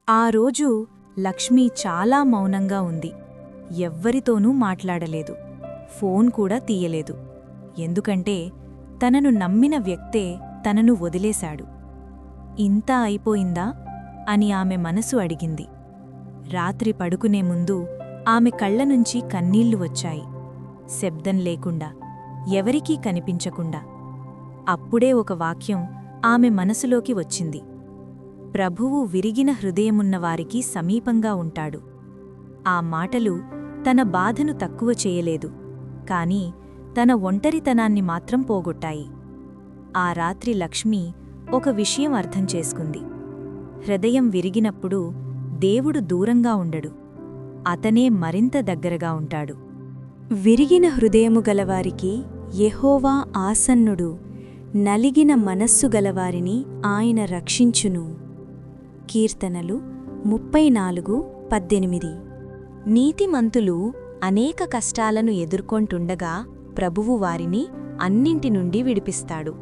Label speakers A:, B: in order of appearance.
A: ఆ రోజు లక్ష్మి చాలా మౌనంగా ఉంది. ఎవ్వరితోనూ మాట్లాడలేదు. ఫోన్ కూడా తీయలేదు. ఎందుకంటే తనను నమ్మిన వ్యక్తే తనను వదిలేశాడు. ఇంతా అయిపోయిందా అని ఆమె మనసు అడిగింది. రాత్రి పడుకునే ముందు ఆమె కళ్లనుంచి కన్నీళ్లు వచ్చాయి. శబ్దం లేకుండా, ఎవరికీ కనిపించకుండా. అప్పుడే ఒక వాక్యం ఆమె మనసులోకి వచ్చింది. ప్రభువు విరిగిన హృదయమున్నవారికి సమీపంగా ఉంటాడు. ఆ మాటలు తన బాధను తక్కువ చేయలేదు, కాని తన ఒంటరితనాన్ని మాత్రం పోగొట్టాయి. ఆ రాత్రి లక్ష్మి ఒక విషయం అర్థం చేసుకుంది. హృదయం విరిగినప్పుడు దేవుడు దూరంగా ఉండడు, అతనే మరింత దగ్గరగా ఉంటాడు.
B: విరిగిన హృదయము గలవారికి యెహోవా ఆసన్నుడు, నలిగిన మనస్సు గలవారిని ఆయన రక్షించును. కీర్తనలు 34:18.
A: నీతిమంతులు అనేక కష్టాలను ఎదుర్కొంటుండగా ప్రభువు వారిని అన్నింటి నుండి విడిపిస్తాడు.